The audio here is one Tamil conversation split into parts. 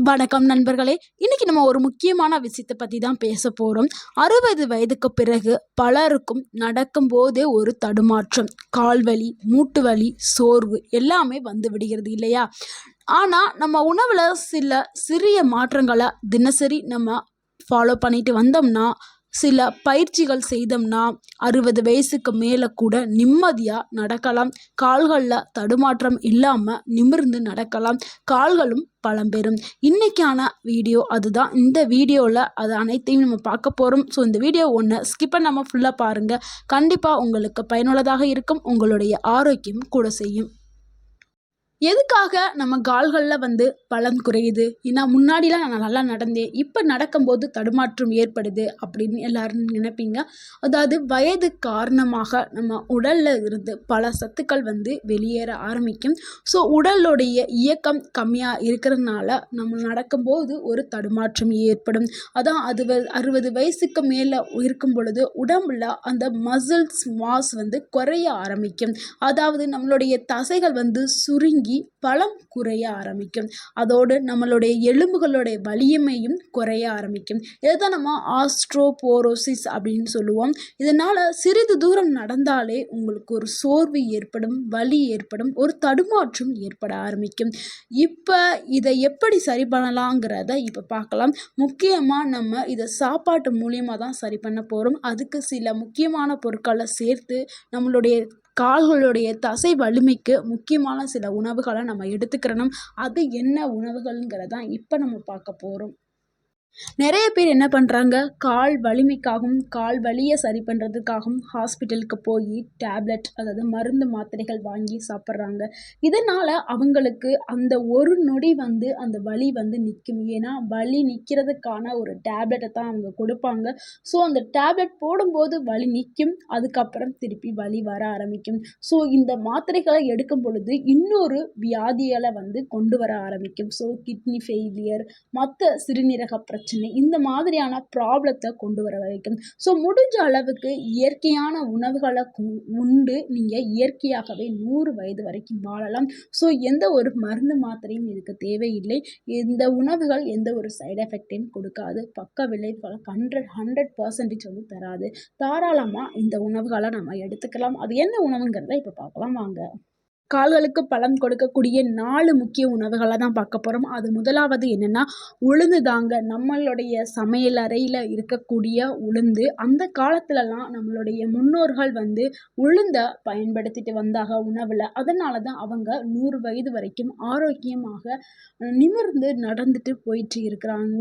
வணக்கம் நண்பர்களே. இன்னைக்கு நம்ம ஒரு முக்கியமான விஷயத்தை பற்றி தான் பேச போகிறோம். 60 வயதுக்கு பிறகு பலருக்கும் நடக்கும்போதே ஒரு தடுமாற்றம், கால்வலி, மூட்டு வலி, சோர்வு எல்லாமே வந்து விடுகிறது இல்லையா? ஆனால் நம்ம உணவில் சில சிறிய மாற்றங்களை தினசரி நம்ம ஃபாலோ பண்ணிட்டு வந்தோம்னா, சில பயிற்சிகள் செய்தோம்னா 60 வயசுக்கு மேலே கூட நிம்மதியாக நடக்கலாம். கால்களில் தடுமாற்றம் இல்லாமல் நிமிர்ந்து நடக்கலாம். கால்களும் பலம் பெறும். இன்னைக்கான வீடியோ அதுதான். இந்த வீடியோவில் அது அனைத்தையும் நம்ம பார்க்க போகிறோம். ஸோ இந்த வீடியோ ஒன்று ஸ்கிப் பண்ணாமல் ஃபுல்லாக பாருங்கள். கண்டிப்பாக உங்களுக்கு பயனுள்ளதாக இருக்கும். உங்களுடைய ஆரோக்கியம் கூட செய்யும். எதுக்காக நம்ம கால்களில் வந்து பலம் குறையுது? ஏன்னா முன்னாடிலாம் நான் நல்லா நடந்தேன், இப்போ நடக்கும்போது தடுமாற்றம் ஏற்படுது அப்படின்னு எல்லாரும் நினைப்பீங்க. அதாவது வயது காரணமாக நம்ம உடலில் இருந்து பல சத்துக்கள் வந்து வெளியேற ஆரம்பிக்கும். ஸோ உடலுடைய இயக்கம் கம்மியாக இருக்கிறதுனால நம்ம நடக்கும்போது ஒரு தடுமாற்றம் ஏற்படும். அதான் 60 வயசுக்கு மேலே இருக்கும் பொழுது உடம்புல அந்த மசில்ஸ் மாஸ் வந்து குறைய ஆரம்பிக்கும். அதாவது நம்மளுடைய தசைகள் வந்து சுருங்கி பலம் குறைய ஆரம்பிக்கும். அதோடு நம்மளுடைய எலும்புகளுடைய வலிமையும் குறைய ஆரம்பிக்கும். இதுதான் நம்ம ஆஸ்ட்ரோபோரோசிஸ் அப்படின்னு சொல்லுவோம். இதனால் சிறிது தூரம் நடந்தாலே உங்களுக்கு ஒரு சோர்வு ஏற்படும், வலி ஏற்படும், ஒரு தடுமாற்றம் ஏற்பட ஆரம்பிக்கும். இப்போ இதை எப்படி சரி பண்ணலாங்கிறத இப்போ பார்க்கலாம். முக்கியமாக நம்ம இதை சாப்பாட்டு மூலியமாக தான் சரி பண்ண போகிறோம். அதுக்கு சில முக்கியமான பொருட்களை சேர்த்து நம்மளுடைய கால்களுடைய தசை வலிமைக்கு முக்கியமான சில உணவுகளை நம்ம எடுத்துக்கிறணும். அது என்ன உணவுகள்ங்கிறதான் இப்போ நம்ம பார்க்க போகிறோம். நிறைய பேர் என்ன பண்ணுறாங்க, கால் வலிமைக்காகவும் கால் வலியை சரி பண்ணுறதுக்காகவும் ஹாஸ்பிட்டலுக்கு போய் டேப்லெட், அதாவது மருந்து மாத்திரைகள் வாங்கி சாப்பிட்றாங்க. இதனால் அவங்களுக்கு அந்த ஒரு நொடி வந்து அந்த வலி வந்து நிற்கும். ஏன்னா வலி நிற்கிறதுக்கான ஒரு டேப்லெட்டை தான் அவங்க கொடுப்பாங்க. ஸோ அந்த டேப்லெட் போடும்போது வலி நிற்கும், அதுக்கப்புறம் திருப்பி வலி வர ஆரம்பிக்கும். ஸோ இந்த மாத்திரைகளை எடுக்கும் பொழுது இன்னொரு வியாதிகளை வந்து கொண்டு வர ஆரம்பிக்கும். ஸோ கிட்னி ஃபெயிலியர், மற்ற சிறுநீரக பிரச்சனை, இந்த மாதிரியான ப்ராப்ளத்தை கொண்டு வர வரைக்கும். ஸோ முடிஞ்ச அளவுக்கு இயற்கையான உணவுகளை உண்டு நீங்கள் இயற்கையாகவே 100 வயது வரைக்கும் வாழலாம். ஸோ எந்த ஒரு மருந்து மாத்திரையும் இதுக்கு தேவையில்லை. இந்த உணவுகள் எந்த ஒரு சைடு எஃபெக்டையும் கொடுக்காது, பக்க விளைவுகளை 100% வந்து தராது. தாராளமாக இந்த உணவுகளை நம்ம எடுத்துக்கலாம். அது என்ன உணவுங்கிறத இப்போ பார்க்கலாம் வாங்க. கால்களுக்கு பலம் கொடுக்கக்கூடிய 4 முக்கிய உணவுகளை தான் பார்க்க போகிறோம். அது முதலாவது என்னென்னா உளுந்து தாங்க. நம்மளுடைய சமையல் அறையில் இருக்கக்கூடிய உளுந்து, அந்த காலத்துலலாம் நம்மளுடைய முன்னோர்கள் வந்து உளுந்தை பயன்படுத்திட்டு வந்தாங்க உணவில். அதனால தான் அவங்க 100 வயது வரைக்கும் ஆரோக்கியமாக நிமிர்ந்து நடந்துட்டு போயிட்டு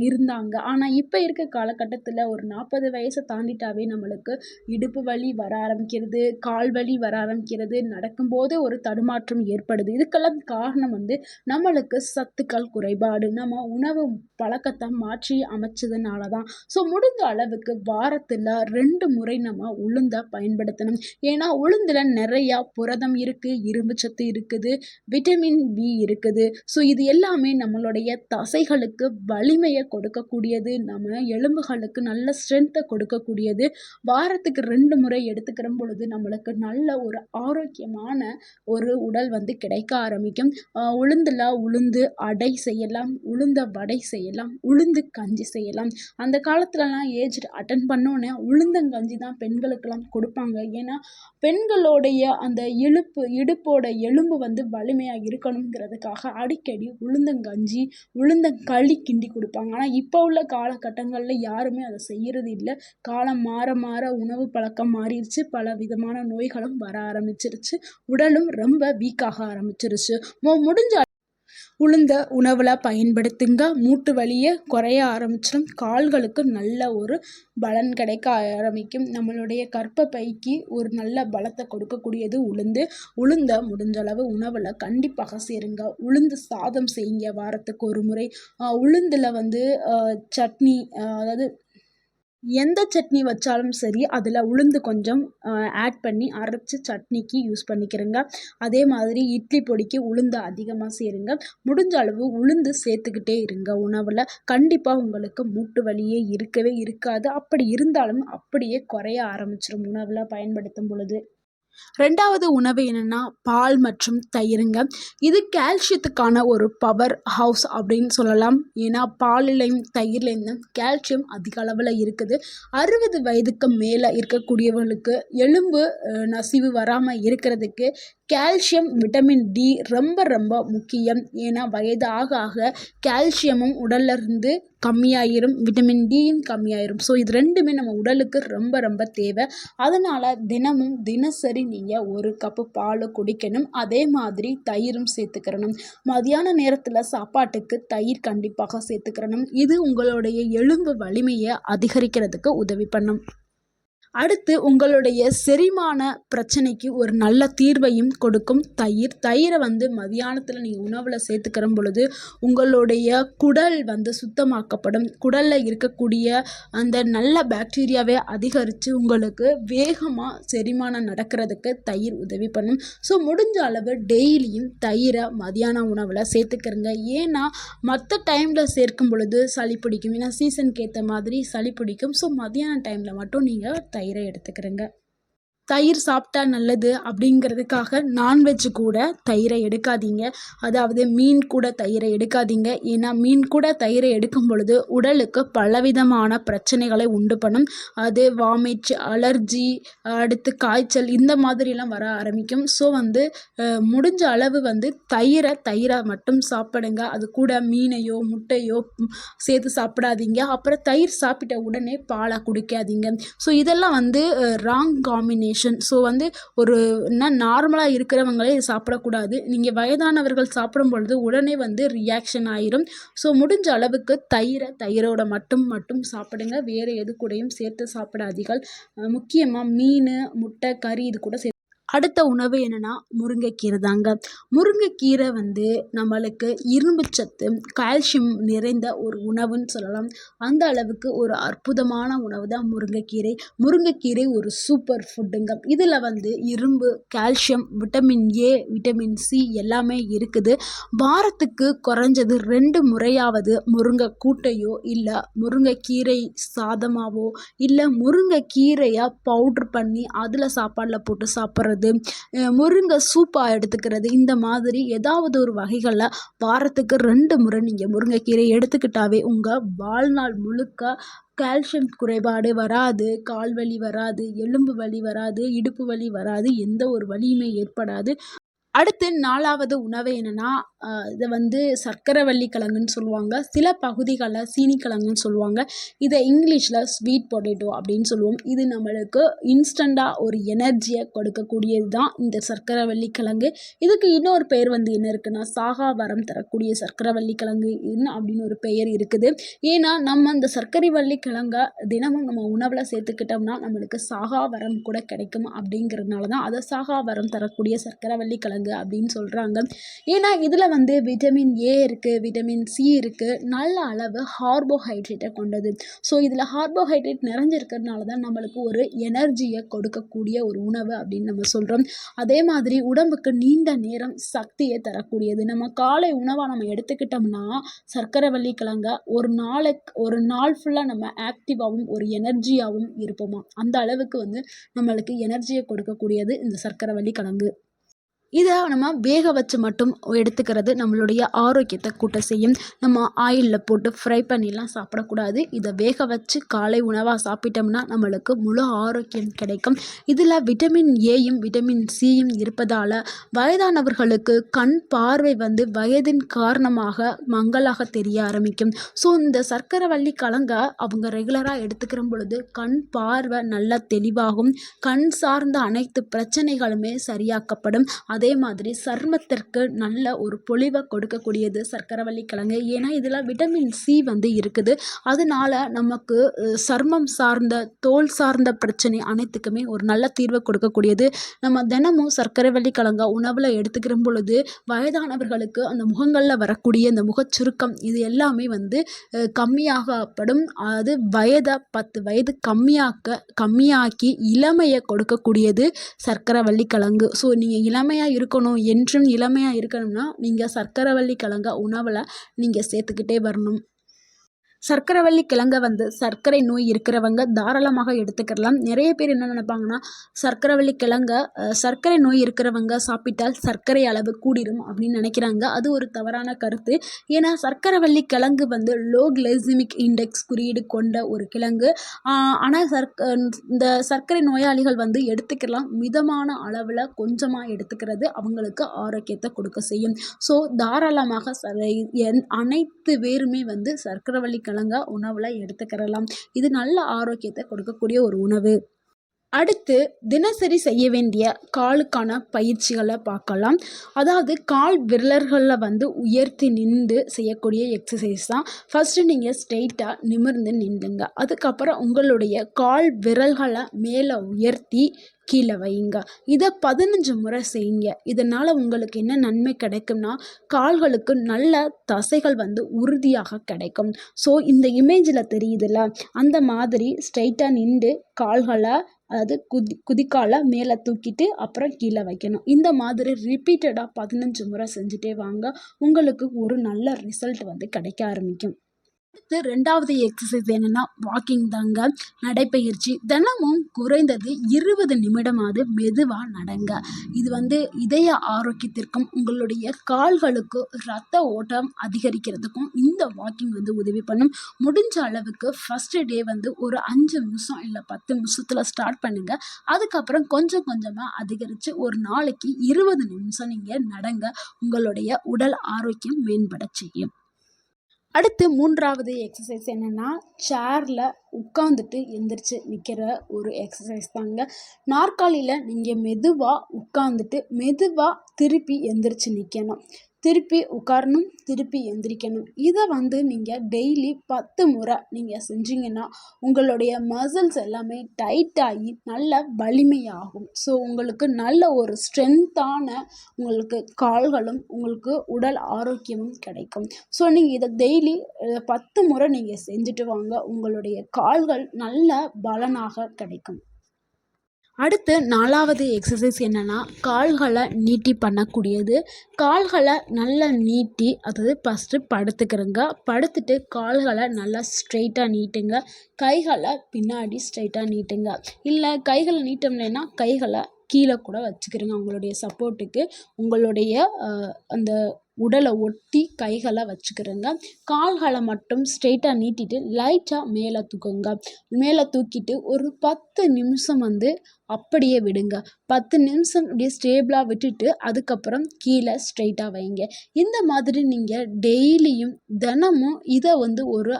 இருந்தாங்க. ஆனால் இப்போ இருக்க காலகட்டத்தில் ஒரு 40 வயசை தாண்டிட்டாவே நம்மளுக்கு இடுப்பு வலி வர ஆரம்பிக்கிறது, கால் வலி வர ஆரம்பிக்கிறது, நடக்கும்போது ஒரு தடுமாற்றம் ஏற்படுது. இதுக்கெல்லாம் காரணம் வந்து நம்மளுக்கு சத்துக்கள் குறைபாடு, நம்ம உணவு பழக்கத்தை மாற்றி அமைச்சதுனால தான். ஸோ முடிஞ்ச அளவுக்கு வாரத்தில் 2 முறை நம்ம உளுந்தை பயன்படுத்தணும். ஏன்னா உளுந்தில் நிறையா புரதம் இருக்குது, இரும்பு சத்து இருக்குது, விட்டமின் பி இருக்குது. ஸோ இது எல்லாமே நம்மளுடைய தசைகளுக்கு வலிமையை கொடுக்கக்கூடியது, நம்ம எலும்புகளுக்கு நல்ல ஸ்ட்ரென்த்தை கொடுக்கக்கூடியது. வாரத்துக்கு 2 முறை எடுத்துக்கிற பொழுது நம்மளுக்கு நல்ல ஒரு ஆரோக்கியமான ஒரு உடல் வந்து கிடைக்க ஆரம்பிக்கும். உளுந்தில் உளுந்து அடை செய்யலாம், உளுந்த வடை செய்யலாம், உளுந்து கஞ்சி செய்யலாம். அந்த காலத்துலலாம் ஏஜ் அட்டன் பண்ணோன்னே உளுந்தங்கஞ்சி தான் பெண்களுக்கெல்லாம் கொடுப்பாங்க. ஏன்னா பெண்களுடைய அந்த இடுப்போட எலும்பு வந்து வலிமையாக இருக்கணுங்கிறதுக்காக அடிக்கடி உளுந்தங்கஞ்சி, உளுந்தங்களி கிண்டி கொடுப்பாங்க. ஆனால் இப்போ உள்ள காலகட்டங்களில் யாருமே அதை செய்கிறது இல்லை. காலம் மாற மாற உணவு பழக்கம் மாறிடுச்சு, பல விதமான நோய்களும் வர ஆரம்பிச்சிருச்சு, உடலும் ரொம்ப வீக்காக ஆரம்பிச்சிருச்சு. முடிஞ்ச உளுந்த உணவில் பயன்படுத்துங்க. மூட்டு வலியை குறைய ஆரம்பிச்சிடும், கால்களுக்கு நல்ல ஒரு பலன் கிடைக்க ஆரம்பிக்கும். நம்மளுடைய கர்ப்பப்பைக்கு ஒரு நல்ல பலத்தை கொடுக்கக்கூடியது உளுந்து. உளுந்தை முடிஞ்சளவு உணவில் கண்டிப்பாக சேருங்க. உளுந்து சாதம் செய்யுங்க வாரத்துக்கு ஒரு முறை. உளுந்தில் வந்து சட்னி, அதாவது எந்த சட்னி வச்சாலும் சரி அதில் உளுந்து கொஞ்சம் ஆட் பண்ணி அரைச்சி சட்னிக்கு யூஸ் பண்ணிக்கிறேங்க. அதே மாதிரி இட்லி பொடிக்கு உளுந்து அதிகமாக சேருங்க. முடிஞ்ச அளவு உளுந்து சேர்த்துக்கிட்டே இருங்க உணவில். கண்டிப்பாக உங்களுக்கு மூட்டு வலியே இருக்கவே இருக்காது. அப்படி இருந்தாலும் அப்படியே குறைய ஆரம்பிச்சிடும் உணவில் பயன்படுத்தும் பொழுது. ரெண்டாவது உணவு என்னென்னா பால் மற்றும் தயிருங்க. இது கால்சியத்துக்கான ஒரு பவர் ஹவுஸ் அப்படின்னு சொல்லலாம். ஏன்னா பாலிலையும் தயிர்லேயும் தான் கால்சியம் அதிக அளவில் இருக்குது. 60 வயதுக்கு மேலே இருக்கக்கூடியவர்களுக்கு எலும்பு நசிவு வராமல் இருக்கிறதுக்கு கால்சியம், விட்டமின் டி ரொம்ப ரொம்ப முக்கியம். ஏன்னா வயது ஆக ஆக கால்சியமும் உடல்ல இருந்து கம்மியாயிரும், விட்டமின் டியும் கம்மியாயிரும். ஸோ இது ரெண்டுமே நம்ம உடலுக்கு ரொம்ப ரொம்ப தேவை. அதனால் தினசரி நீங்கள் 1 கப்பு பால் குடிக்கணும். அதே மாதிரி தயிரும் சேர்த்துக்கிறணும். மதியான நேரத்தில் சாப்பாட்டுக்கு தயிர் கண்டிப்பாக சேர்த்துக்கிறணும். இது உங்களுடைய எலும்பு வலிமையை அதிகரிக்கிறதுக்கு உதவி பண்ணும். அடுத்து உங்களுடைய செரிமான பிரச்சனைக்கு ஒரு நல்ல தீர்வையும் கொடுக்கும் தயிர். தயிரை மதியானத்தில் நீங்கள் உணவில் சேர்த்துக்கிற பொழுது உங்களுடைய குடல் சுத்தமாக்கப்படும். குடலில் இருக்கக்கூடிய அந்த நல்ல பாக்டீரியாவை அதிகரித்து உங்களுக்கு வேகமாக செரிமானம் நடக்கிறதுக்கு தயிர் உதவி பண்ணும். ஸோ முடிஞ்ச அளவு டெய்லியும் தயிரை மதியான உணவில் சேர்த்துக்கிறங்க. ஏன்னா மற்ற டைமில் சேர்க்கும் பொழுது சளி பிடிக்கும். ஏன்னா சீசனுக்கு ஏற்ற மாதிரி சளி பிடிக்கும். ஸோ மதியான டைமில் மட்டும் நீங்கள் தயிரை எடுத்துக்கிறங்க. தயிர் சாப்பிட்டா நல்லது அப்படிங்கிறதுக்காக நான்வெஜ் கூட தயிரை எடுக்காதீங்க. அதாவது மீன் கூட தயிரை எடுக்காதீங்க. ஏன்னா மீன் கூட தயிரை எடுக்கும் பொழுது உடலுக்கு பலவிதமான பிரச்சனைகளை உண்டு பண்ணும். அது வாமிட், அலர்ஜி, அடுத்து காய்ச்சல் இந்த மாதிரிலாம் வர ஆரம்பிக்கும். ஸோ முடிஞ்ச அளவு தயிரை மட்டும் சாப்பிடுங்க. அது கூட மீனையோ முட்டையோ சேர்த்து சாப்பிடாதீங்க. அப்புறம் தயிர் சாப்பிட்ட உடனே பாலை குடிக்காதீங்க. ஸோ இதெல்லாம் ராங் காம்பினேஷன். ஸோ ஒரு நார்மலாக இருக்கிறவங்களே இது சாப்பிடக்கூடாது. நீங்கள் வயதானவர்கள் சாப்பிடும் பொழுது உடனே ரியாக்ஷன் ஆயிரும். ஸோ முடிஞ்ச அளவுக்கு தயிரோட மட்டும் சாப்பிடுங்க. வேறு எது கூடயும் சேர்த்து சாப்பிடாதீர்கள். முக்கியமாக மீன், முட்டை, கறி இது கூட அடுத்த உணவு என்னென்னா முருங்கைக்கீரை தாங்க. முருங்கைக்கீரை நம்மளுக்கு இரும்பு சத்து, கால்சியம் நிறைந்த ஒரு உணவுன்னு சொல்லலாம். அந்த அளவுக்கு ஒரு அற்புதமான உணவு தான் முருங்கைக்கீரை. முருங்கைக்கீரை ஒரு சூப்பர் ஃபுட்டுங்க. இதில் இரும்பு, calcium, vitamin A, vitamin C எல்லாமே இருக்குது. வாரத்துக்கு குறைஞ்சது 2 முறையாவது முருங்கை கூட்டையோ இல்லை முருங்கைக்கீரை சாதமாவோ இல்லை முருங்கைக்கீரையை பவுட்ரு பண்ணி அதில் சாப்பாடில் போட்டு சாப்பிட்றது, முருங்கை சூப்பாக எடுத்துக்கிறது, இந்த மாதிரி ஏதாவது ஒரு வகைகளில் வாரத்துக்கு 2 முறை நீங்கள் முருங்கைக்கீரை எடுத்துக்கிட்டாவே உங்கள் வாழ்நாள் முழுக்க கால்சியம் குறைபாடு வராது, கால் வலி வராது, எலும்பு வலி வராது, இடுப்பு வலி வராது, எந்த ஒரு வலியுமே ஏற்படாது. அடுத்து 4வது உணவு என்னென்னா இதை சர்க்கரைவள்ளி கிழங்குன்னு சொல்லுவாங்க. சில பகுதிகளில் சீனிக்கிழங்குன்னு சொல்லுவாங்க. இதை இங்கிலீஷில் ஸ்வீட் பொட்டேட்டோ அப்படின்னு சொல்லுவோம். இது நம்மளுக்கு இன்ஸ்டண்ட்டாக ஒரு எனர்ஜியை கொடுக்கக்கூடியது தான் இந்த சர்க்கரைவள்ளி கிழங்கு. இதுக்கு இன்னொரு பெயர் என்ன இருக்குன்னா சாகா வரம் தரக்கூடிய சர்க்கரைவள்ளி கிழங்கு அப்படின்னு ஒரு பெயர் இருக்குது. ஏன்னா நம்ம இந்த சர்க்கரைவள்ளி கிழங்கை தினமும் நம்ம உணவில் சேர்த்துக்கிட்டோம்னா நம்மளுக்கு சாகா வரம் கூட கிடைக்கும். அப்படிங்கிறதுனால தான் அதை சாகா வரம் தரக்கூடிய சர்க்கரைவள்ளி கிழங்கு அப்படின்னு சொல்கிறாங்க. ஏன்னா இதில் விட்டமின் ஏ இருக்குது, விட்டமின் சி இருக்குது, நல்ல அளவு கார்போஹைட்ரேட்டை கொண்டது. ஸோ இதில் கார்போஹைட்ரேட் நிறைஞ்சிருக்கிறதுனால தான் நம்மளுக்கு ஒரு எனர்ஜியை கொடுக்கக்கூடிய ஒரு உணவு அப்படின்னு நம்ம சொல்கிறோம். அதே மாதிரி உடம்புக்கு நீண்ட நேரம் சக்தியை தரக்கூடியது. நம்ம காலை உணவாக நம்ம எடுத்துக்கிட்டோம்னா சர்க்கரைவள்ளி கிழங்க ஒரு நாள் ஃபுல்லாக நம்ம ஆக்டிவாகவும் ஒரு எனர்ஜியாகவும் இருப்போமா. அந்த அளவுக்கு நம்மளுக்கு எனர்ஜியை கொடுக்கக்கூடியது இந்த சர்க்கரைவள்ளி கிழங்கு. இதை நம்ம வேக வச்சு மட்டும் எடுத்துக்கிறது நம்மளுடைய ஆரோக்கியத்தை கூட்ட செய்யும். நம்ம ஆயிலில் போட்டு ஃப்ரை பண்ணிலாம் சாப்பிடக்கூடாது. இதை வேக வச்சு காலை உணவாக சாப்பிட்டோம்னா நம்மளுக்கு முழு ஆரோக்கியம் கிடைக்கும். இதில் விட்டமின் ஏயும் விட்டமின் சியும் இருப்பதால் வயதானவர்களுக்கு கண் பார்வை வயதின் காரணமாக மங்கலாக தெரிய ஆரம்பிக்கும். ஸோ இந்த சர்க்கரைவள்ளி கிழங்கை அவங்க ரெகுலராக எடுத்துக்கிற பொழுது கண் பார்வை நல்லா தெளிவாகும். கண் சார்ந்த அனைத்து பிரச்சனைகளுமே சரியாக்கப்படும். அதே மாதிரி சருமத்திற்கு நல்ல ஒரு பொலிவை கொடுக்கக்கூடியது சர்க்கரைவள்ளி கிழங்கு. ஏன்னா இதில் விட்டமின் சி இருக்குது. அதனால நமக்கு சருமம் சார்ந்த, தோல் சார்ந்த பிரச்சனை அனைத்துக்குமே ஒரு நல்ல தீர்வை கொடுக்கக்கூடியது. நம்ம தினமும் சர்க்கரைவள்ளி கிழங்கை உணவில் எடுத்துக்கிற பொழுது வயதானவர்களுக்கு அந்த முகங்களில் வரக்கூடிய அந்த முகச்சுருக்கம் இது எல்லாமே கம்மியாகப்படும். அது 10 வயது கம்மியாக்கி இளமையை கொடுக்கக்கூடியது சர்க்கரைவள்ளி கிழங்கு. ஸோ நீங்கள் இளமையாக இருக்கணும், என்றும் இளமையாக இருக்கணும்னா நீங்கள் சர்க்கரைவள்ளி கிழங்க உணவில் நீங்கள் சேர்த்துக்கிட்டே வரணும். சர்க்கரைவள்ளி கிழங்கை சர்க்கரை நோய் இருக்கிறவங்க தாராளமாக எடுத்துக்கலாம். நிறைய பேர் என்ன நினைப்பாங்கன்னா, சர்க்கரைவள்ளி கிழங்கை சர்க்கரை நோய் இருக்கிறவங்க சாப்பிட்டால் சர்க்கரை அளவு கூடிரும் அப்படின்னு நினைக்கிறாங்க. அது ஒரு தவறான கருத்து. ஏன்னா சர்க்கரைவள்ளி கிழங்கு லோ கிளைசிமிக் இண்டெக்ஸ் குறியீடு கொண்ட ஒரு கிழங்கு. ஆனால் இந்த சர்க்கரை நோயாளிகள் எடுத்துக்கலாம். மிதமான அளவில் கொஞ்சமாக எடுத்துக்கிறது அவங்களுக்கு ஆரோக்கியத்தை கொடுக்க செய்யும். ஸோ தாராளமாக அனைத்து பேருமே சர்க்கரைவள்ளி கிழங்கா உணவில் எடுத்துக்கிறலாம். இது நல்ல ஆரோக்கியத்தை கொடுக்கக்கூடிய ஒரு உணவு. அடுத்து தினசரி செய்ய வேண்டிய காலுக்கான பயிற்சிகளை பார்க்கலாம். அதாவது கால் விரல்களில் உயர்த்தி நின்று செய்யக்கூடிய எக்ஸசைஸ் தான். ஃபஸ்ட்டு நீங்கள் ஸ்ட்ரெயிட்டாக நிமிர்ந்து நின்றுங்க. அதுக்கப்புறம் உங்களுடைய கால் விரல்களை மேலே உயர்த்தி கீழே வைங்க. இதை 15 முறை செய்யுங்க. இதனால் உங்களுக்கு என்ன நன்மை கிடைக்கும்னா, கால்களுக்கு நல்ல தசைகள் உறுதியாக கிடைக்கும். ஸோ இந்த இமேஜில் தெரியுதுல்ல, அந்த மாதிரி ஸ்ட்ரெயிட்டாக நின்று கால்களை அதாவது குதிக்காலை மேலே தூக்கிட்டு அப்புறம் கீழே வைக்கணும். இந்த மாதிரி ரிப்பீட்டடாக 15 முறை செஞ்சுட்டே வாங்க. உங்களுக்கு ஒரு நல்ல ரிசல்ட் கிடைக்க ஆரம்பிக்கும். அடுத்து 2வது எக்ஸசைஸ் என்னென்னா வாக்கிங் தாங்க, நடைப்பயிற்சி. தினமும் குறைந்தது 20 நிமிடமாவது மெதுவாக நடங்க. இது இதய ஆரோக்கியத்திற்கும் உங்களுடைய கால்களுக்கு ரத்த ஓட்டம் அதிகரிக்கிறதுக்கும் இந்த வாக்கிங் உதவி பண்ணும். முடிஞ்ச அளவுக்கு ஃபஸ்ட்டு டே ஒரு 5 நிமிஷம் இல்லை 10 நிமிஷத்தில் ஸ்டார்ட் பண்ணுங்கள். அதுக்கப்புறம் கொஞ்சம் கொஞ்சமாக அதிகரித்து ஒரு நாளைக்கு 20 நிமிஷம் நீங்கள் நடங்க. உங்களுடைய உடல் ஆரோக்கியம் மேம்பட செய்யும். அடுத்து 3வது எக்ஸசைஸ் என்னென்னா சேரில் உட்காந்துட்டு எந்திரிச்சு நிற்கிற ஒரு எக்ஸசைஸ் தாங்க. நாற்காலியில் நீங்கள் மெதுவாக உட்காந்துட்டு மெதுவாக திருப்பி எந்திரிச்சு நிற்கணும். திருப்பி உட்காரணும், திருப்பி எந்திரிக்கணும். இதை நீங்கள் டெய்லி 10 முறை நீங்கள் செஞ்சீங்கன்னா உங்களுடைய மசில்ஸ் எல்லாமே டைட்டாகி நல்ல வலிமையாகும். ஸோ உங்களுக்கு நல்ல ஒரு ஸ்ட்ரென்த்தான உங்களுக்கு கால்களும் உங்களுக்கு உடல் ஆரோக்கியமும் கிடைக்கும். ஸோ நீங்கள் இதை டெய்லி 10 முறை நீங்கள் செஞ்சுட்டு வாங்க. உங்களுடைய கால்கள் நல்ல பலனாக கிடைக்கும். அடுத்து 4வது எக்ஸசைஸ் என்னென்னா கால்களை நீட்டி பண்ணக்கூடியது. கால்களை நல்லா நீட்டி, அதாவது ஃபஸ்ட்டு படுத்துக்கிறங்க. படுத்துட்டு கால்களை நல்லா ஸ்ட்ரெயிட்டாக நீட்டுங்க. கைகளை பின்னாடி ஸ்ட்ரெயிட்டாக நீட்டுங்க. இல்லை கைகளை நீட்ட முடியலைன்னா கைகளை கீழே கூட வச்சுக்கிறங்க. உங்களுடைய சப்போர்ட்டுக்கு உங்களுடைய அந்த உடலை ஒட்டி கைகளை வச்சுக்கிறங்க. கால்களை மட்டும் ஸ்ட்ரெயிட்டாக நீட்டிட்டு லைட்டாக மேலே தூக்குங்க. மேலே தூக்கிட்டு ஒரு 10 நிமிஷம் அப்படியே விடுங்க. 10 நிமிஷம் அப்படியே ஸ்டேபிளாக விட்டுட்டு அதுக்கப்புறம் கீழே ஸ்ட்ரெயிட்டாக வைங்க. இந்த மாதிரி நீங்கள் டெய்லியும் தினமும் இதை ஒரு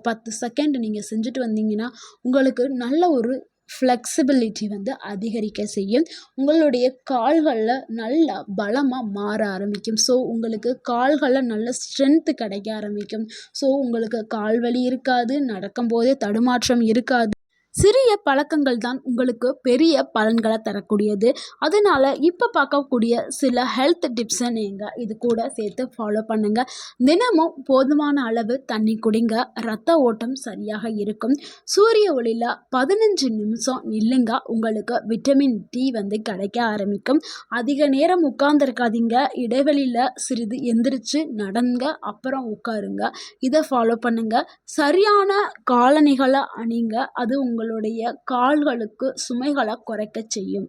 10 செகண்ட் நீங்கள் செஞ்சுட்டு வந்தீங்கன்னா உங்களுக்கு நல்ல ஒரு ஃப்ளெக்சிபிலிட்டி அதிகரிக்க செய்யும். உங்களுடைய கால்களில் நல்லா பலமாக மாற ஆரம்பிக்கும். ஸோ உங்களுக்கு கால்களில் நல்ல ஸ்ட்ரென்த்து கிடைக்க ஆரம்பிக்கும். ஸோ உங்களுக்கு கால் வலி இருக்காது, நடக்கும்போதே தடுமாற்றம் இருக்காது. சிறிய பழக்கங்கள் தான் உங்களுக்கு பெரிய பலன்களை தரக்கூடியது. அதனால் இப்போ பார்க்கக்கூடிய சில ஹெல்த் டிப்ஸை நீங்கள் இது கூட சேர்த்து ஃபாலோ பண்ணுங்கள். தினமும் போதுமான அளவு தண்ணி குடிங்க. ரத்த ஓட்டம் சரியாக இருக்கும். சூரிய ஒளியில் 15 நிமிஷம் நில்லுங்க. உங்களுக்கு விட்டமின் டி கிடைக்க ஆரம்பிக்கும். அதிக நேரம் உட்கார்ந்துருக்காதீங்க. இடைவெளியில் சிறிது எந்திரிச்சு நடங்க, அப்புறம் உட்காருங்க. இதை ஃபாலோ பண்ணுங்கள். சரியான காலணிகளை அணிங்க. அது உங்களுடைய கால்களுக்கு சுமைகளை குறைக்க செய்யும்.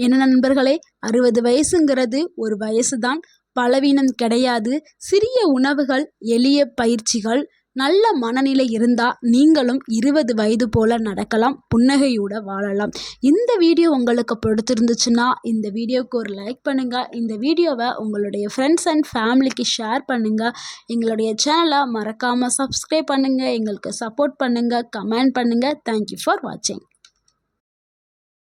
என்ன நண்பர்களே, 60 வயசுங்கிறது ஒரு வயசு தான், பலவீனம் கிடையாது. சிறிய உணவுகள், எளிய பயிற்சிகள், நல்ல மனநிலை இருந்தால் நீங்களும் 20 வயது போல் நடக்கலாம், புன்னகையோடு வாழலாம். இந்த வீடியோ உங்களுக்கு பிடிச்சிருந்துச்சுன்னா இந்த வீடியோவுக்கு ஒரு லைக் பண்ணுங்கள். இந்த வீடியோவை உங்களுடைய ஃப்ரெண்ட்ஸ் அண்ட் ஃபேமிலிக்கு ஷேர் பண்ணுங்கள். எங்களுடைய சேனலை மறக்காமல் சப்ஸ்கிரைப் பண்ணுங்கள். எங்களுக்கு சப்போர்ட் பண்ணுங்கள், கமெண்ட் பண்ணுங்கள். தேங்க்யூ ஃபார் வாட்சிங்.